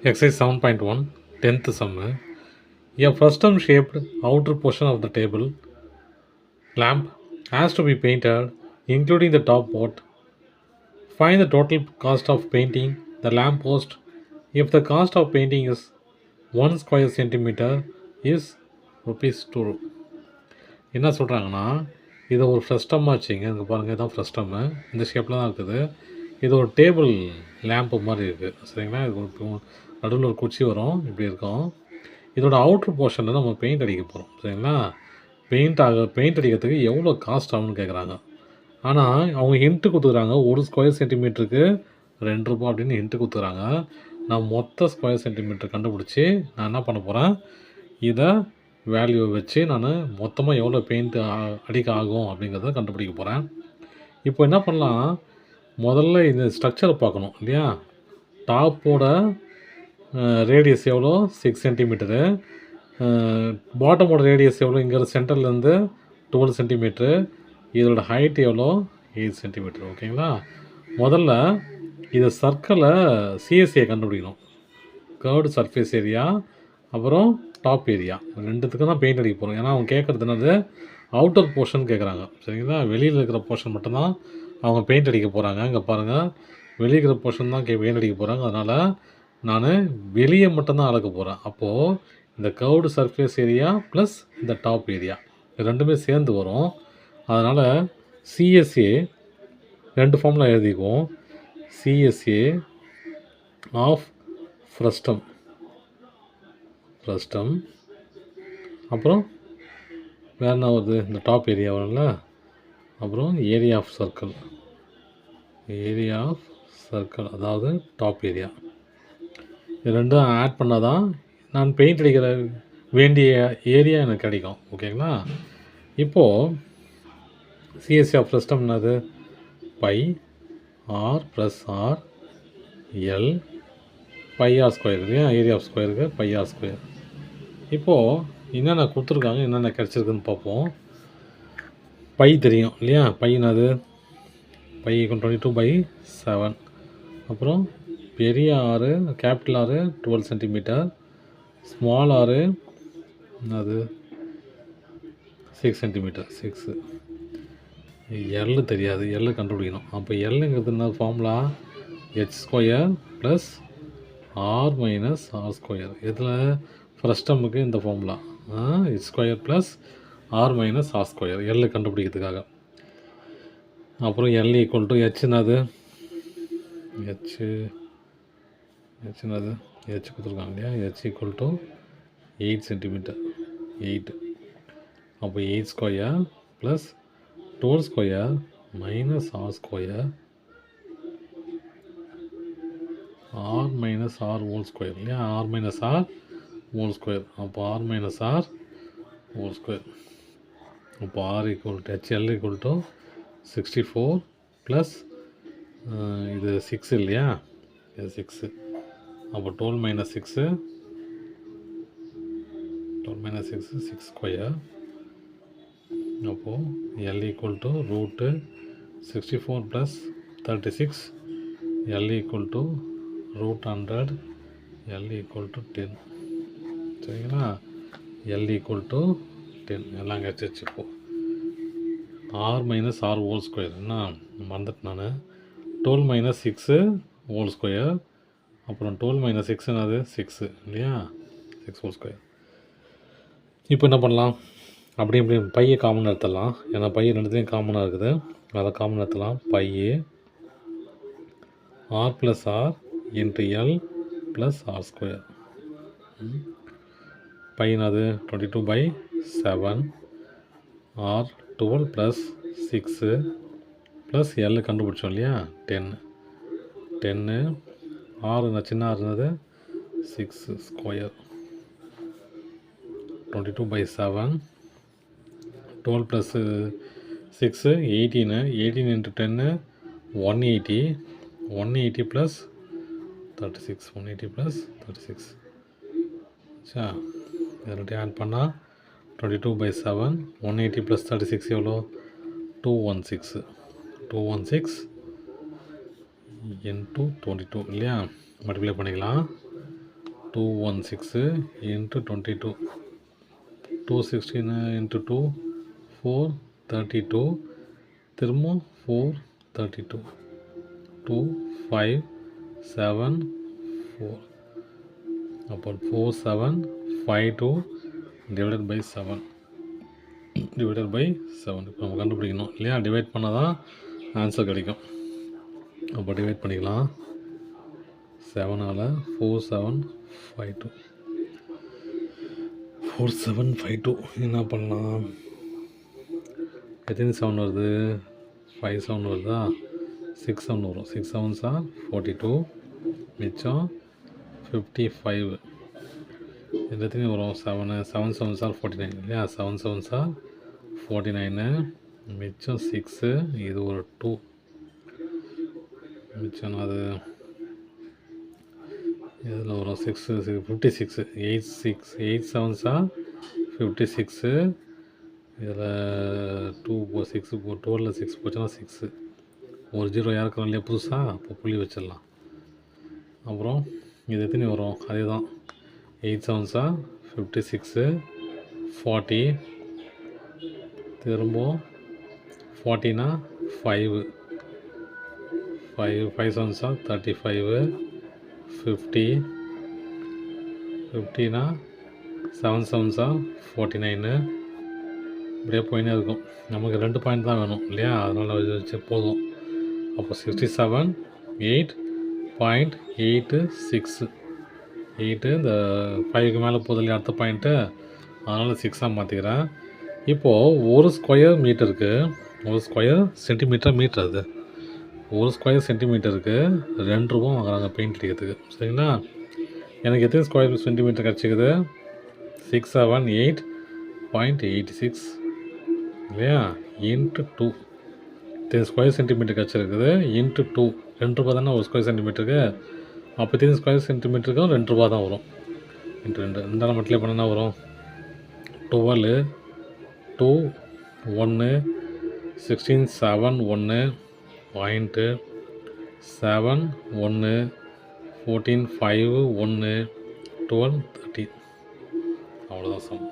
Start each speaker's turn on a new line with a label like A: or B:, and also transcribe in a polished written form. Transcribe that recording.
A: Exercise 7.1, 10th sum. A frustum shaped outer portion of the table lamp has to be painted, including the top part. Find the total cost of painting the lamp post. If the cost of painting is 1 square centimeter is rupees 2. என்ன சொல்கிறாங்கன்னா, இதை ஒரு ஃப்ரஸ்டமாக வச்சுங்க. இங்கே பாருங்கள், இதான் ஃப்ரஸ்டம்மு. இந்த ஷேப்பில் தான் இருக்குது. இது ஒரு டேபிள் லேம்ப்பு மாதிரி இருக்குது. சரிங்களா? இது ஒரு நடுவில் ஒரு குச்சி வரும், இப்படி இருக்கும். இதோட அவுட்ரு போர்ஷனில் நம்ம பெயிண்ட் அடிக்க போகிறோம். சரிங்களா? பெயிண்ட் அடிக்கிறதுக்கு எவ்வளோ காஸ்ட் ஆகும்னு கேட்குறாங்க. ஆனால் அவங்க ஹிண்ட்டு கொடுத்துக்குறாங்க, 1 ஸ்கொயர் சென்டிமீட்டருக்கு 2 ரூபா அப்படின்னு ஹிண்ட்டு கொடுத்துக்குறாங்க. நான் மொத்த ஸ்கொயர் சென்டிமீட்டர் கண்டுபிடிச்சி நான் என்ன பண்ண போகிறேன், இதை வேல்யூவை வச்சு நான் மொத்தமாக எவ்வளோ பெயிண்ட் அடிக்க ஆகும் அப்படிங்கிறத கண்டுபிடிக்க போகிறேன். இப்போ என்ன பண்ணலாம், முதல்ல இந்த ஸ்ட்ரக்சரை பார்க்கணும் இல்லையா? டாப்போட ரேடியஸ் எவ்வளோ, 6 சென்டிமீட்டரு. பாட்டமோட ரேடியஸ் எவ்வளோ, இங்கே சென்டர்லேருந்து 12 சென்டிமீட்ரு. இதோட ஹைட் எவ்வளோ, 8 சென்டிமீட்டர். ஓகேங்களா? முதல்ல இதை சர்க்கிளை சிஎஸ்சியை கண்டுபிடிக்கணும். கர்வ்டு சர்ஃபேஸ் ஏரியா, அப்புறம் டாப் ஏரியா, ரெண்டுத்துக்கும் தான் பெயிண்ட் அடிக்க போகிறோம். ஏன்னா அவங்க கேட்குறது என்னது, அவுட்டர் போர்ஷன் கேட்குறாங்க. சரிங்களா? வெளியில் இருக்கிற போர்ஷன் மட்டும்தான் அவங்க பெயிண்ட் அடிக்க போகிறாங்க. இங்கே பாருங்கள், வெளியே இருக்கிற போர்ஷன் தான் பெயிண்ட் அடிக்க போகிறாங்க. அதனால் நான் வெளியே மட்டும்தான் அளக்க போகிறேன். அப்போது இந்த கர்வ்டு சர்ஃபேஸ் ஏரியா ப்ளஸ் இந்த டாப் ஏரியா ரெண்டுமே சேர்ந்து வரும். அதனால் சிஎஸ்ஏ 2 ஃபார்மில் எழுதிக்குவோம். சிஎஸ்ஏ ஆஃப் ஃப்ரஸ்டம், அப்புறம் வேறு என்ன வருது, இந்த டாப் ஏரியா வரும்ல, அப்புறம் ஏரியா ஆஃப் சர்க்கிள், அதாவது டாப் ஏரியா. இது ரெண்டும் ஆட் பண்ணால் தான் நான் பெயிண்ட் அடிக்கிற வேண்டிய ஏரியா எனக்கு கிடைக்கும். ஓகேங்களா? இப்போது சிஎஸ்சி ஆஃப் ஃப்ரஸ்டம் என்னது, pi r plus r l pi r square இல்லையா? ஏரியா ஆஃப் ஸ்கொயருக்கு பை ஆர் ஸ்கொயர். இப்போது என்னென்ன கொடுத்துருக்காங்க, என்னென்ன கிடச்சிருக்குன்னு பார்ப்போம். பை தெரியும் இல்லையா? பையனது பை 22/7. அப்புறம் பெரிய ஆறு, கேபிட்டல் ஆறு 12 சென்டிமீட்டர், ஸ்மால் ஆறு அது 6 சென்டிமீட்டர், 6. எல்லு தெரியாது, எல்லு கண்டுபிடிக்கணும். அப்போ எல்லுங்கிறது என்ன formula, h square plus r minus r square. இதில் ஃப்ரஸ்டமுக்கு இந்த formula h square plus r minus r square, l கண்டுபிடிக்கிறதுக்காக. அப்புறம் எல் ஈக்குவல் டு ஹெச்னது, ஹெச் கொடுத்துருக்காங்க இல்லையா? H equal to 8 centimetre, 8. அப்போ 8 square plus 12 square minus r square, r minus R whole square இல்லையா? R minus R whole square. அப்போ r minus R whole square. அப்போ r equal to HL equal to 64 plus இது 6 இல்லையா? இது 6. அப்போ 12 minus 6, 6 square. அப்போது L equal to root 64 plus 36, L equal to root 100, L equal to 10. சரிங்களா? L equal to 10 எல்லாம் கிடச்சிச்சு. இப்போது R minus R whole square என்ன மறந்துட்டு நான், 12 மைனஸ் 6 ஹோல் ஸ்கொயர். அப்புறம் 12 மைனஸ் 6 என்னது, 6 இல்லையா? 6 ஹோல் ஸ்கொயர். இப்போ என்ன பண்ணலாம், அப்படி இப்படி பையை காமன் எடுத்துடலாம். ஏன்னா பையை ரெண்டுத்தையும் காமனாக இருக்குது, அதை காமன் எடுத்துடலாம். பையே r plus r into l plus r square. பையனது 22/7, ஆர் 12 ப்ளஸ் 6 ப்ளஸ் எல் கண்டுபிடிச்சோம் இல்லையா? 10. ஆறு சின்ன ஆறு இருந்தது 6 square. 22/7, 12 plus 6 18, 18 into 10 180, 180 plus 36, 180 plus 36. சா இதெல்லாம் ஆட் பண்ணால் 22/7, 180 ப்ளஸ் 36 எவ்வளோ, 216 இன்ட்டு 22 இல்லையா? மல்டிப்ளை பண்ணிக்கலாம். 216 into 22. 216 into 2, 432. திரும்ப 432. 2, 5, 7, 4. அப்போ 4752 divided by 7. டிவைடட் பை 7 இப்போ நம்ம கண்டுபிடிக்கணும் இல்லையா? டிவைட் பண்ணால் தான் ஆன்சர் கிடைக்கும். அப்போ டிவைட் பண்ணிக்கலாம். 7ஆல் 4752. 4752 என்ன பண்ணலாம்? எத்தனை 7 வருது? 5 7 வருதா? 6 7 வரும். 6 7s are 42. மிச்சம் 55. இது எத்தனை வரும்? 7 7s are 49 இல்லையா? 7 7s are 49. மிச்சம் 6. இது ஒரு 2. மிச்சம் அது இதில் வரும் 6 56. 8 7s are 56. இதில் 2 6 12 6 போச்சுன்னா 6. ஒரு 0 யாருக்கும் இல்லையா புதுசாக? அப்போ புள்ளி வச்சிடலாம். அப்புறம் இது எத்தனை வரும்? அதே தான் 8 7s are 56. 40. திரும்ப 40னா 5 7s are 35. 50. 50னா 7 7s are 49. இப்படியே போயினே இருக்கும். நமக்கு 2 பாயிண்ட் தான் வேணும் இல்லையா? அதனால் வச்சு போதும். அப்போ 67 8.86. 8 இந்த 5க்கு மேலே போகுது இல்லையா அடுத்த பாயிண்ட்டு, அதனால் 6ஆக மாற்றிக்கிறேன். இப்போது ஒரு ஸ்கொயர் மீட்டருக்கு, ஒரு ஸ்கொயர் சென்டிமீட்டர் மீட்டர், அது ஒரு ஸ்கொயர் சென்டிமீட்டருக்கு 2 ரூபா வாங்குறாங்க பெயிண்ட் அடிக்கிறதுக்கு. சரிங்களா? எனக்கு எத்தனை ஸ்கொயர் சென்டிமீட்டர் கிடச்சிக்குது? 678.86 இல்லையா? இன்ட்டு 2. இத்தனை ஸ்கொயர் சென்டிமீட்டர் கிடச்சிருக்குது. இன்ட்டு 2. 2 ரூபா தானே ஒரு ஸ்கொயர் சென்டிமீட்டருக்கு. அப்போ இத்தனை ஸ்கொயர் சென்டிமீட்டருக்கும் 2 ரூபா தான் வரும். இன்ட்டு 2 ரெண்டாலும் மட்டிலே பண்ணனா வரும் 12 2 1 16 7 1 பாயிண்ட்டு 7 1 14 5 1 12 30. அவ்வளோதான் சம்.